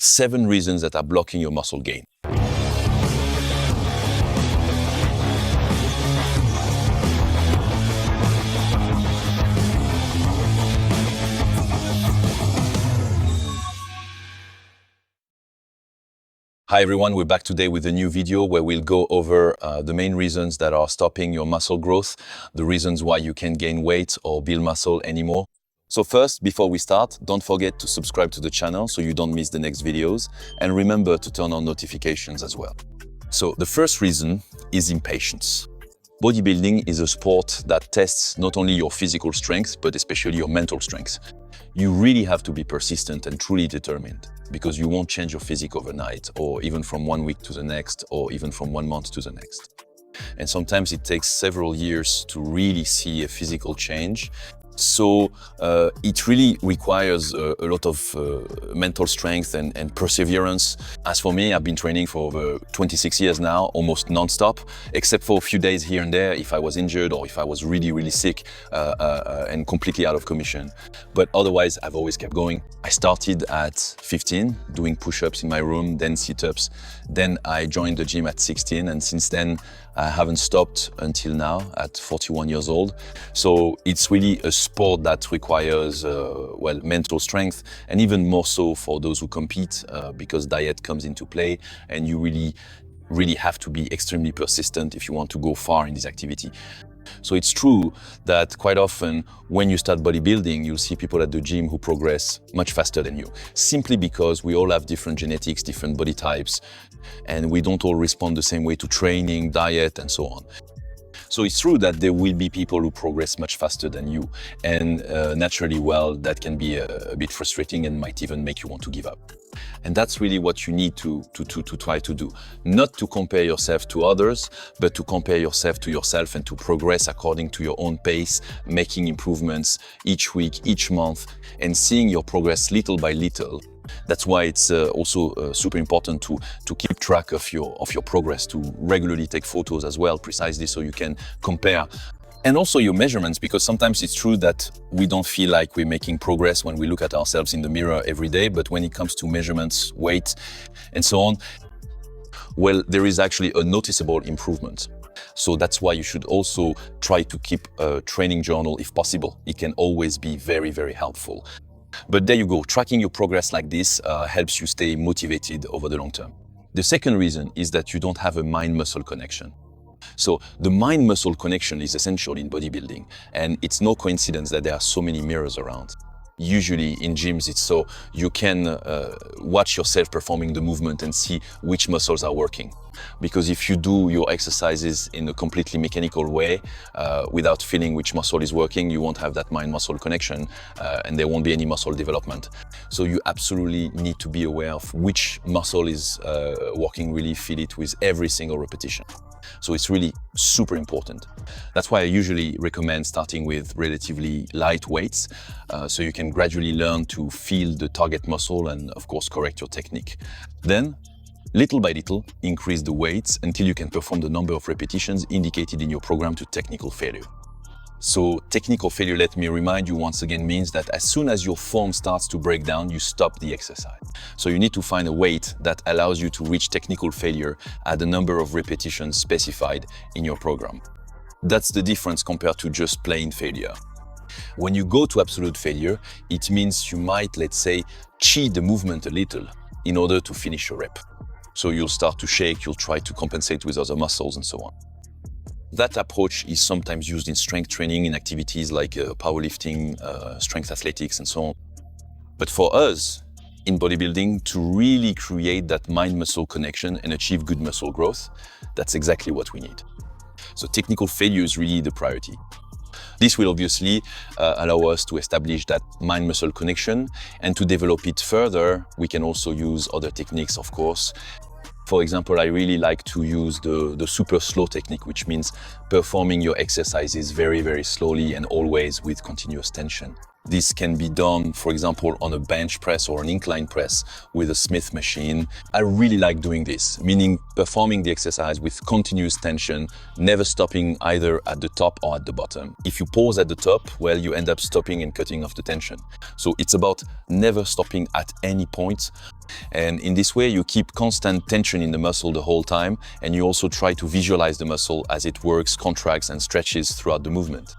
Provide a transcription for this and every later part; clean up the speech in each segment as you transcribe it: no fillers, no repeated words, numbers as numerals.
7 reasons that are blocking your muscle gain. Hi everyone, we're back today with a new video where we'll go over the main reasons that are stopping your muscle growth, the reasons why you can't gain weight or build muscle anymore. So first, before we start, don't forget to subscribe to the channel so you don't miss the next videos, and remember to turn on notifications as well. So the first reason is impatience. Bodybuilding is a sport that tests not only your physical strength, but especially your mental strength. You really have to be persistent and truly determined, because you won't change your physique overnight, or even from 1 week to the next, or even from 1 month to the next. And sometimes it takes several years to really see a physical change. So it really requires a lot of mental strength and perseverance. As for me, I've been training for over 26 years now, almost non-stop, except for a few days here and there if I was injured or if I was really sick and completely out of commission. But otherwise, I've always kept going. I started at 15, doing push-ups in my room, then sit-ups. Then I joined the gym at 16, and since then, I haven't stopped until now at 41 years old. So it's really a sport that requires, mental strength, and even more so for those who compete, because diet comes into play, and you really have to be extremely persistent if you want to go far in this activity. So it's true that quite often when you start bodybuilding, you'll see people at the gym who progress much faster than you, simply because we all have different genetics, different body types, and we don't all respond the same way to training, diet, and so on. So it's true that there will be people who progress much faster than you, and naturally, that can be a bit frustrating and might even make you want to give up. And that's really what you need to try to do. Not to compare yourself to others, but to compare yourself to yourself and to progress according to your own pace, making improvements each week, each month, and seeing your progress little by little. That's why it's also super important to keep track of your progress, to regularly take photos as well, precisely so you can compare. And also your measurements, because sometimes it's true that we don't feel like we're making progress when we look at ourselves in the mirror every day, but when it comes to measurements, weight, and so on, there is actually a noticeable improvement. So that's why you should also try to keep a training journal if possible. It can always be very helpful. But there you go, tracking your progress like this helps you stay motivated over the long term. The second reason is that you don't have a mind-muscle connection. So the mind-muscle connection is essential in bodybuilding, and it's no coincidence that there are so many mirrors around. Usually in gyms, it's so you can watch yourself performing the movement and see which muscles are working. Because if you do your exercises in a completely mechanical way, without feeling which muscle is working, you won't have that mind-muscle connection, and there won't be any muscle development. So you absolutely need to be aware of which muscle is working, really feel it with every single repetition. So it's really super important. That's why I usually recommend starting with relatively light weights, so you can gradually learn to feel the target muscle and of course correct your technique. Then, little by little, increase the weights until you can perform the number of repetitions indicated in your program to technical failure. So technical failure, let me remind you once again, means that as soon as your form starts to break down, you stop the exercise. So you need to find a weight that allows you to reach technical failure at the number of repetitions specified in your program. That's the difference compared to just plain failure. When you go to absolute failure, it means you might, let's say, cheat the movement a little in order to finish your rep. So you'll start to shake, you'll try to compensate with other muscles and so on. That approach is sometimes used in strength training in activities like powerlifting, strength athletics, and so on. But for us, in bodybuilding, to really create that mind-muscle connection and achieve good muscle growth, that's exactly what we need. So technical failure is really the priority. This will obviously allow us to establish that mind-muscle connection, and to develop it further, we can also use other techniques, of course. For example, I really like to use the super slow technique, which means performing your exercises very slowly and always with continuous tension. This can be done, for example, on a bench press or an incline press with a Smith machine. I really like doing this, meaning performing the exercise with continuous tension, never stopping either at the top or at the bottom. If you pause at the top, well, you end up stopping and cutting off the tension. So it's about never stopping at any point. And in this way, you keep constant tension in the muscle the whole time, and you also try to visualize the muscle as it works, contracts, and stretches throughout the movement.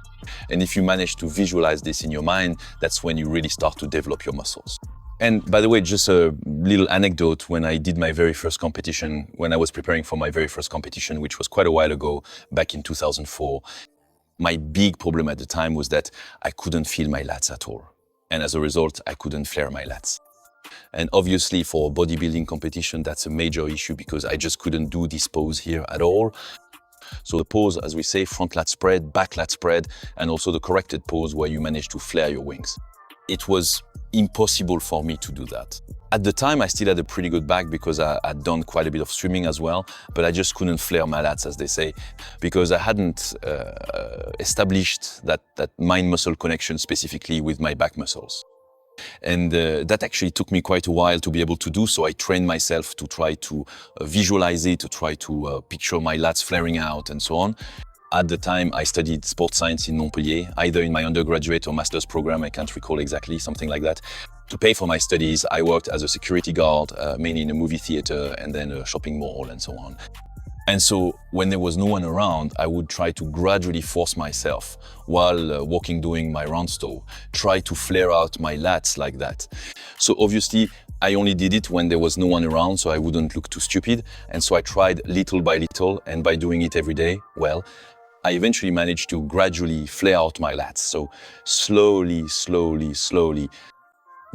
And if you manage to visualize this in your mind, that's when you really start to develop your muscles. And by the way, just a little anecdote, when I did my very first competition, when I was preparing for my very first competition, which was quite a while ago, back in 2004, my big problem at the time was that I couldn't feel my lats at all. And as a result, I couldn't flare my lats. And obviously for a bodybuilding competition, that's a major issue because I just couldn't do this pose here at all. So the pose, as we say, front lat spread, back lat spread, and also the corrected pose where you manage to flare your wings. It was impossible for me to do that. At the time, I still had a pretty good back because I had done quite a bit of swimming as well, but I just couldn't flare my lats, as they say, because I hadn't established that mind-muscle connection specifically with my back muscles. And that actually took me quite a while to be able to do so. I trained myself to try to visualize it, to try to picture my lats flaring out and so on. At the time, I studied sports science in Montpellier, either in my undergraduate or master's program, I can't recall exactly, something like that. To pay for my studies, I worked as a security guard, mainly in a movie theater and then a shopping mall and so on. And so when there was no one around, I would try to gradually force myself while walking, doing my round stow, try to flare out my lats like that. So obviously, I only did it when there was no one around, so I wouldn't look too stupid. And so I tried little by little, and by doing it every day, well, I eventually managed to gradually flare out my lats. So slowly, slowly, slowly.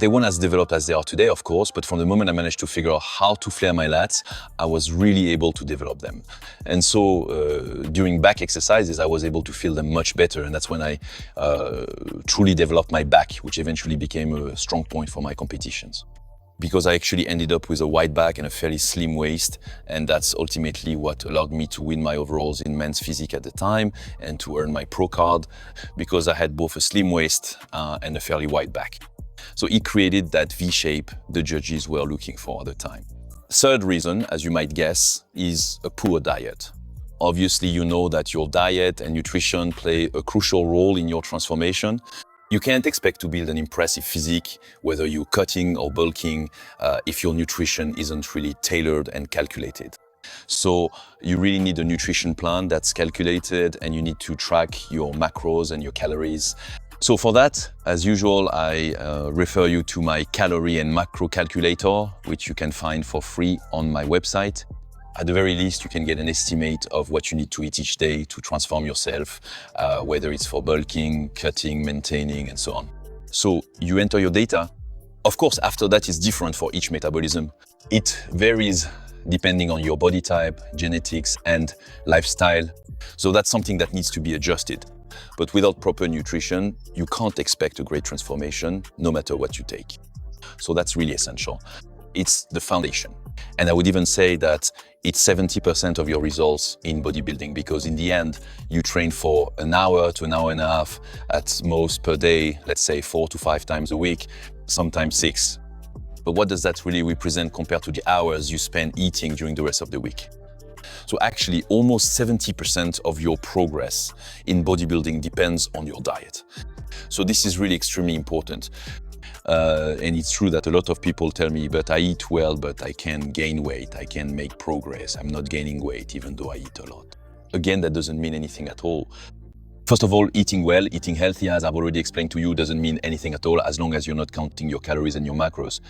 They weren't as developed as they are today, of course, but from the moment I managed to figure out how to flare my lats, I was really able to develop them. And so during back exercises, I was able to feel them much better. And that's when I truly developed my back, which eventually became a strong point for my competitions. Because I actually ended up with a wide back and a fairly slim waist. And that's ultimately what allowed me to win my overalls in men's physique at the time and to earn my pro card, because I had both a slim waist and a fairly wide back. So it created that V shape the judges were looking for at the time. Third reason, as you might guess, is a poor diet. Obviously, you know that your diet and nutrition play a crucial role in your transformation. You can't expect to build an impressive physique, whether you're cutting or bulking, if your nutrition isn't really tailored and calculated. So you really need a nutrition plan that's calculated, and you need to track your macros and your calories. So for that, as usual, I refer you to my calorie and macro calculator, which you can find for free on my website. At the very least, you can get an estimate of what you need to eat each day to transform yourself, whether it's for bulking, cutting, maintaining, and so on. So you enter your data. Of course, after that, it's different for each metabolism. It varies depending on your body type, genetics, and lifestyle. So that's something that needs to be adjusted. But without proper nutrition, you can't expect a great transformation, no matter what you take. So that's really essential. It's the foundation. And I would even say that it's 70% of your results in bodybuilding, because in the end, you train for an hour to an hour and a half at most per day, let's say 4 to 5 times a week, sometimes 6. But what does that really represent compared to the hours you spend eating during the rest of the week? So actually, almost 70% of your progress in bodybuilding depends on your diet. So this is really extremely important. And it's true that a lot of people tell me, but I eat well, but I can't gain weight, I can't make progress, I'm not gaining weight even though I eat a lot. Again, that doesn't mean anything at all. First of all, eating well, eating healthy, as I've already explained to you, doesn't mean anything at all as long as you're not counting your calories and your macros.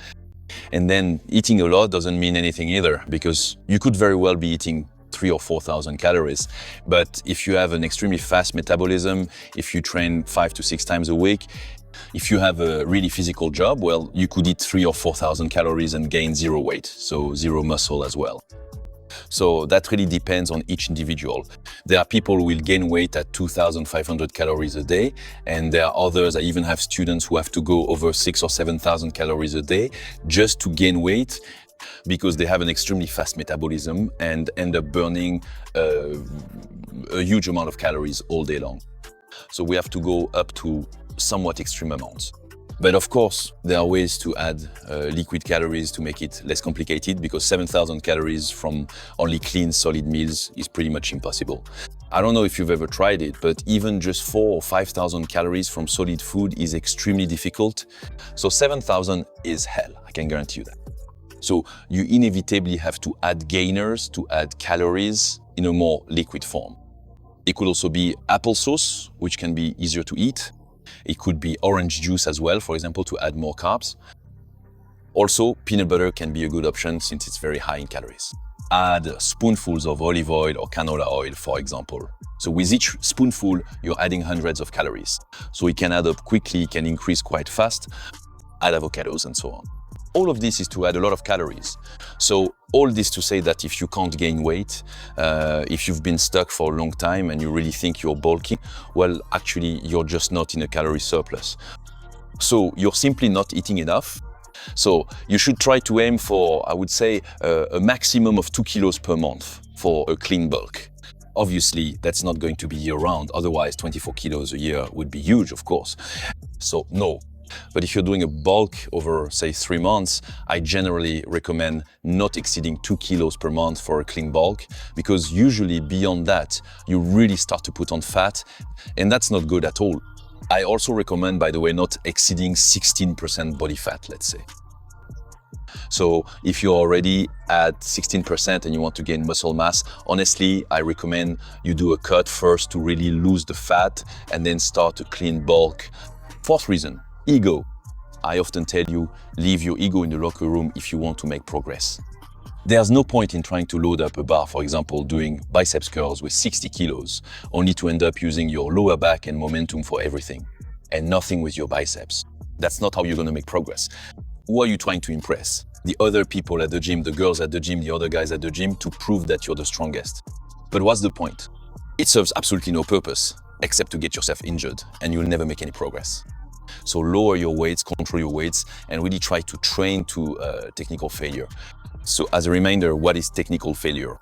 And then eating a lot doesn't mean anything either, because you could very well be eating 3,000 or 4,000 calories. But if you have an extremely fast metabolism, if you train 5 to 6 times a week, if you have a really physical job, well, you could eat 3,000 or 4,000 calories and gain 0 weight, so 0 muscle as well. So that really depends on each individual. There are people who will gain weight at 2,500 calories a day, and there are others. I even have students who have to go over 6,000 or 7,000 calories a day just to gain weight, because they have an extremely fast metabolism and end up burning a huge amount of calories all day long. So we have to go up to somewhat extreme amounts. But of course, there are ways to add liquid calories to make it less complicated, because 7,000 calories from only clean, solid meals is pretty much impossible. I don't know if you've ever tried it, but even just 4,000 or 5,000 calories from solid food is extremely difficult. So 7,000 is hell, I can guarantee you that. So you inevitably have to add gainers to add calories in a more liquid form. It could also be applesauce, which can be easier to eat. It could be orange juice as well, for example, to add more carbs. Also, peanut butter can be a good option since it's very high in calories. Add spoonfuls of olive oil or canola oil, for example. So with each spoonful, you're adding hundreds of calories. So it can add up quickly, it can increase quite fast. Add avocados and so on. All of this is to add a lot of calories. So all this to say that if you can't gain weight, if you've been stuck for a long time and you really think you're bulking, well, actually, you're just not in a calorie surplus. So you're simply not eating enough. So you should try to aim for, I would say, a maximum of 2 kilos per month for a clean bulk. Obviously, that's not going to be year-round. Otherwise, 24 kilos a year would be huge, of course. So no. But if you're doing a bulk over, say, 3 months, I generally recommend not exceeding 2 kilos per month for a clean bulk, because usually beyond that, you really start to put on fat, and that's not good at all. I also recommend, by the way, not exceeding 16% body fat, let's say. So if you're already at 16% and you want to gain muscle mass, honestly, I recommend you do a cut first to really lose the fat and then start a clean bulk. Fourth reason. Ego. I often tell you, leave your ego in the locker room if you want to make progress. There's no point in trying to load up a bar, for example, doing biceps curls with 60 kilos, only to end up using your lower back and momentum for everything, and nothing with your biceps. That's not how you're going to make progress. Who are you trying to impress? The other people at the gym, the girls at the gym, the other guys at the gym, to prove that you're the strongest. But what's the point? It serves absolutely no purpose, except to get yourself injured, and you'll never make any progress. So lower your weights, control your weights, and really try to train to technical failure. So as a reminder, what is technical failure?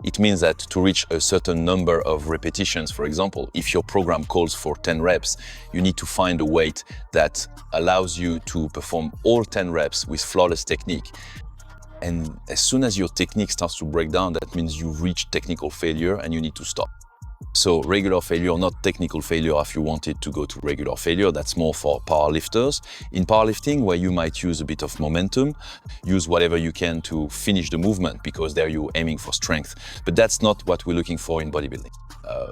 It means that to reach a certain number of repetitions, for example, if your program calls for 10 reps, you need to find a weight that allows you to perform all 10 reps with flawless technique. And as soon as your technique starts to break down, that means you've reached technical failure and you need to stop. So regular failure, not technical failure if you wanted to go to regular failure. That's more for powerlifters. In powerlifting, where you might use a bit of momentum, use whatever you can to finish the movement, because there you're aiming for strength. But that's not what we're looking for in bodybuilding.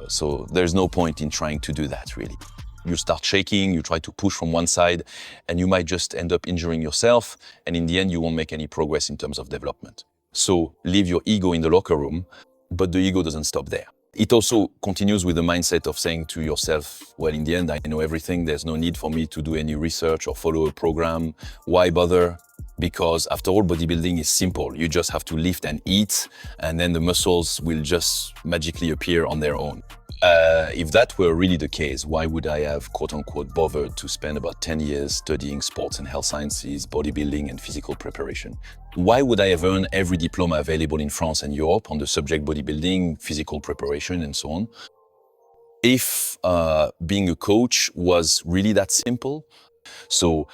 So there's no point in trying to do that, really. You start shaking, you try to push from one side, and you might just end up injuring yourself. And in the end, you won't make any progress in terms of development. So leave your ego in the locker room, but the ego doesn't stop there. It also continues with the mindset of saying to yourself, well, in the end, I know everything. There's no need for me to do any research or follow a program. Why bother? Because after all, bodybuilding is simple. You just have to lift and eat, and then the muscles will just magically appear on their own. If that were really the case, why would I have, quote unquote, bothered to spend about 10 years studying sports and health sciences, bodybuilding and physical preparation? Why would I have earned every diploma available in France and Europe on the subject bodybuilding, physical preparation, and so on? If being a coach was really that simple, so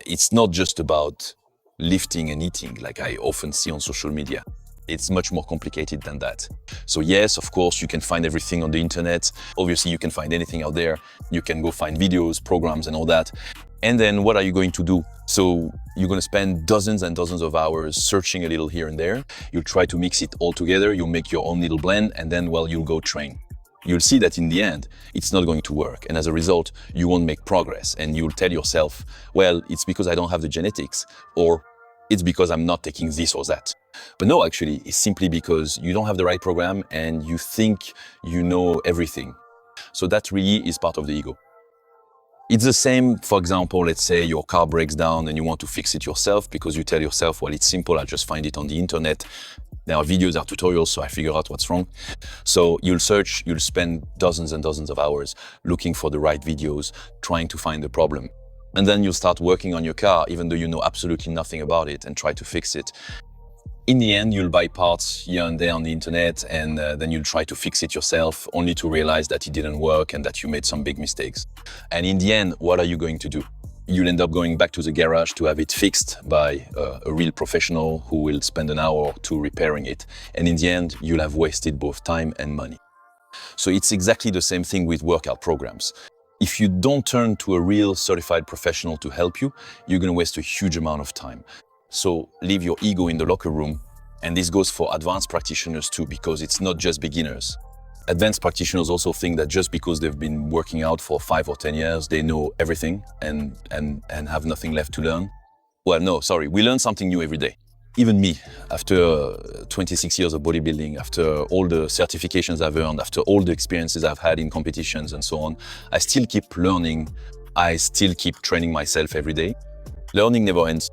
it's not just about lifting and eating like I often see on social media. It's much more complicated than that. So yes, of course, you can find everything on the internet. Obviously, you can find anything out there. You can go find videos, programs, and all that. And then what are you going to do? So you're going to spend dozens and dozens of hours searching a little here and there. You'll try to mix it all together. You'll make your own little blend, and then, well, you'll go train. You'll see that in the end, it's not going to work. And as a result, you won't make progress. And you'll tell yourself, well, it's because I don't have the genetics, or it's because I'm not taking this or that. But no, actually, it's simply because you don't have the right program and you think you know everything. So that really is part of the ego. It's the same, for example, let's say your car breaks down and you want to fix it yourself because you tell yourself, well, it's simple, I'll just find it on the internet. There are videos, there are tutorials, so I figure out what's wrong. So you'll search, you'll spend dozens and dozens of hours looking for the right videos, trying to find the problem. And then you'll start working on your car, even though you know absolutely nothing about it, and try to fix it. In the end, you'll buy parts here and there on the internet, and then you'll try to fix it yourself, only to realize that it didn't work and that you made some big mistakes. And in the end, what are you going to do? You'll end up going back to the garage to have it fixed by a real professional who will spend an hour or two repairing it. And in the end, you'll have wasted both time and money. So it's exactly the same thing with workout programs. If you don't turn to a real certified professional to help you, you're going to waste a huge amount of time. So leave your ego in the locker room. And this goes for advanced practitioners too, because it's not just beginners. Advanced practitioners also think that just because they've been working out for 5 or 10 years, they know everything and have nothing left to learn. Well, no, sorry, we learn something new every day. Even me, after 26 years of bodybuilding, after all the certifications I've earned, after all the experiences I've had in competitions and so on, I still keep learning. I still keep training myself every day. Learning never ends.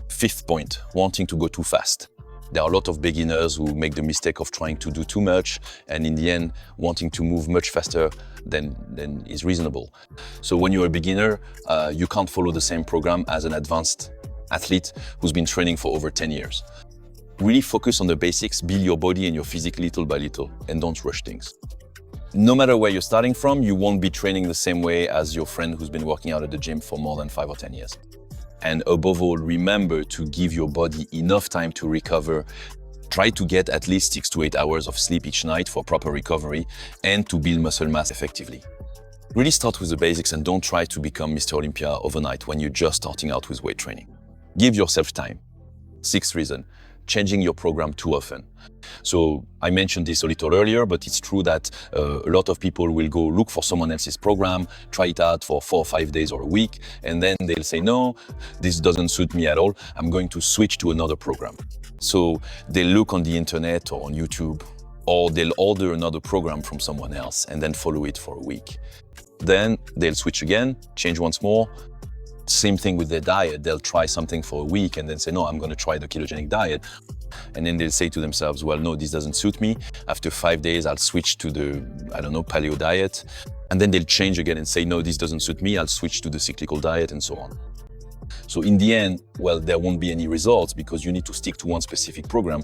5th point, wanting to go too fast. There are a lot of beginners who make the mistake of trying to do too much and in the end wanting to move much faster than is reasonable. So when you're a beginner, you can't follow the same program as an advanced athlete who's been training for over 10 years. Really focus on the basics, build your body and your physique little by little, and don't rush things. No matter where you're starting from, you won't be training the same way as your friend who's been working out at the gym for more than 5 or 10 years. And above all, remember to give your body enough time to recover. Try to get at least 6 to 8 hours of sleep each night for proper recovery and to build muscle mass effectively. Really start with the basics and don't try to become Mr. Olympia overnight when you're just starting out with weight training. Give yourself time. 6th reason, changing your program too often. So I mentioned this a little earlier, but it's true that a lot of people will go look for someone else's program, try it out for 4 or 5 days or a week, and then they'll say, no, this doesn't suit me at all. I'm going to switch to another program. So they'll look on the internet or on YouTube, or they'll order another program from someone else and then follow it for a week. Then they'll switch again, change once more. Same thing with their diet. They'll try something for a week and then say, no, I'm going to try the ketogenic diet. And then they'll say to themselves, well, no, this doesn't suit me. After 5 days, I'll switch to the, paleo diet. And then they'll change again and say, no, this doesn't suit me. I'll switch to the cyclical diet and so on. So in the end, well, there won't be any results because you need to stick to one specific program.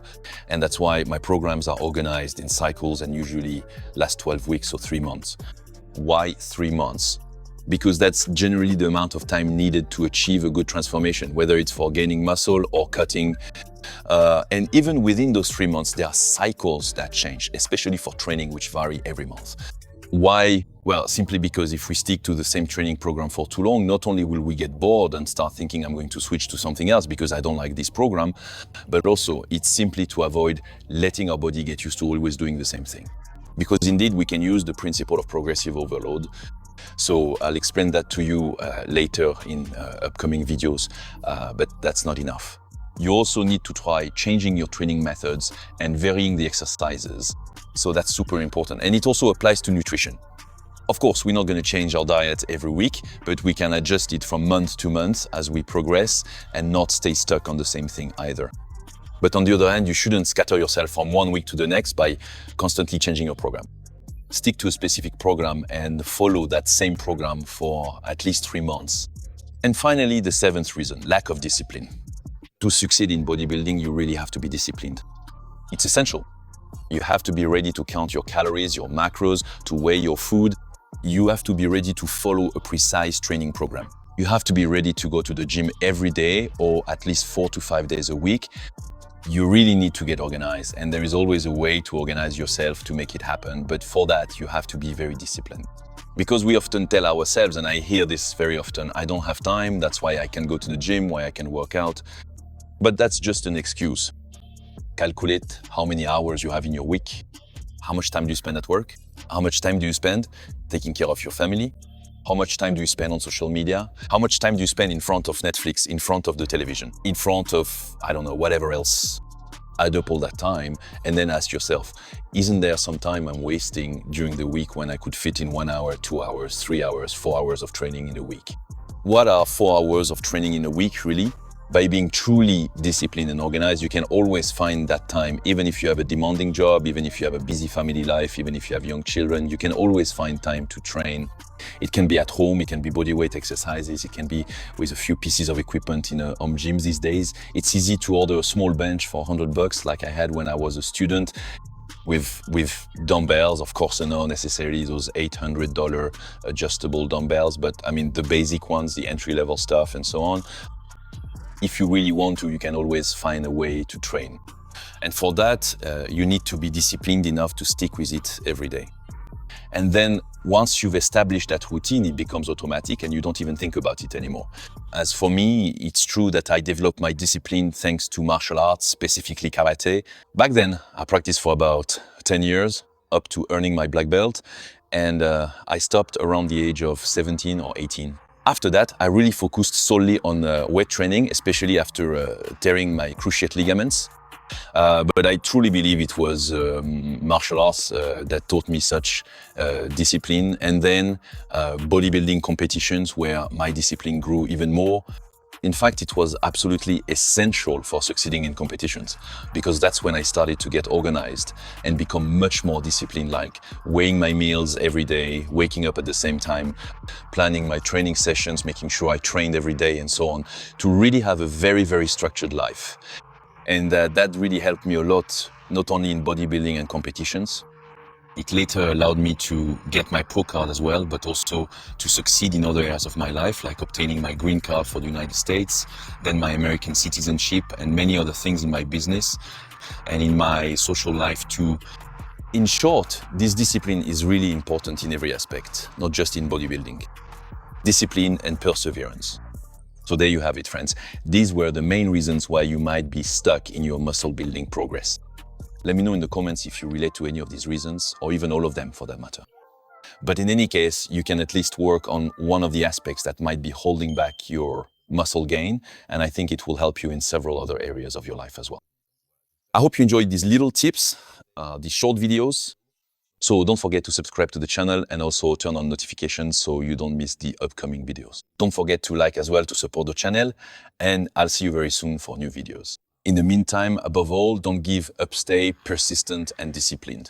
And that's why my programs are organized in cycles and usually last 12 weeks or 3 months. Why 3 months? Because that's generally the amount of time needed to achieve a good transformation, whether it's for gaining muscle or cutting. And even within those 3 months, there are cycles that change, especially for training, which vary every month. Why? Well, simply because if we stick to the same training program for too long, not only will we get bored and start thinking I'm going to switch to something else because I don't like this program, but also it's simply to avoid letting our body get used to always doing the same thing. Because indeed, we can use the principle of progressive overload. So I'll explain that to you later in upcoming videos, but that's not enough. You also need to try changing your training methods and varying the exercises. So that's super important. And it also applies to nutrition. Of course, we're not going to change our diet every week, but we can adjust it from month to month as we progress and not stay stuck on the same thing either. But on the other hand, you shouldn't scatter yourself from one week to the next by constantly changing your program. Stick to a specific program and follow that same program for at least 3 months. And finally, the 7th reason, lack of discipline. To succeed in bodybuilding, you really have to be disciplined. It's essential. You have to be ready to count your calories, your macros, to weigh your food. You have to be ready to follow a precise training program. You have to be ready to go to the gym every day or at least 4 to 5 days a week. You really need to get organized, and there is always a way to organize yourself to make it happen. But for that, you have to be very disciplined. Because we often tell ourselves, and I hear this very often, I don't have time, that's why I can go to the gym, why I can work out. But that's just an excuse. Calculate how many hours you have in your week. How much time do you spend at work? How much time do you spend taking care of your family? How much time do you spend on social media? How much time do you spend in front of Netflix, in front of the television, in front of, whatever else? Add up all that time and then ask yourself, isn't there some time I'm wasting during the week when I could fit in 1 hour, 2 hours, 3 hours, 4 hours of training in a week? What are 4 hours of training in a week really? By being truly disciplined and organized, you can always find that time, even if you have a demanding job, even if you have a busy family life, even if you have young children, you can always find time to train. It can be at home, it can be bodyweight exercises, it can be with a few pieces of equipment in a home gym these days. It's easy to order a small bench for $100 like I had when I was a student with dumbbells, of course, not necessarily those $800 adjustable dumbbells, but I mean the basic ones, the entry-level stuff and so on. If you really want to, you can always find a way to train. And for that, you need to be disciplined enough to stick with it every day. And then once you've established that routine, it becomes automatic and you don't even think about it anymore. As for me, it's true that I developed my discipline thanks to martial arts, specifically karate. Back then, I practiced for about 10 years, up to earning my black belt. And I stopped around the age of 17 or 18. After that, I really focused solely on weight training, especially after tearing my cruciate ligaments. But I truly believe it was martial arts that taught me such discipline. And then bodybuilding competitions where my discipline grew even more. In fact, it was absolutely essential for succeeding in competitions because that's when I started to get organized and become much more disciplined, like weighing my meals every day, waking up at the same time, planning my training sessions, making sure I trained every day and so on, to really have a very, very structured life. And that really helped me a lot, not only in bodybuilding and competitions. It later allowed me to get my pro card as well, but also to succeed in other areas of my life, like obtaining my green card for the United States, then my American citizenship, and many other things in my business and in my social life too. In short, this discipline is really important in every aspect, not just in bodybuilding. Discipline and perseverance. So there you have it, friends. These were the main reasons why you might be stuck in your muscle building progress. Let me know in the comments if you relate to any of these reasons, or even all of them for that matter. But in any case, you can at least work on one of the aspects that might be holding back your muscle gain, and I think it will help you in several other areas of your life as well. I hope you enjoyed these little tips, these short videos. So don't forget to subscribe to the channel and also turn on notifications so you don't miss the upcoming videos. Don't forget to like as well to support the channel, and I'll see you very soon for new videos. In the meantime, above all, don't give up, stay persistent and disciplined.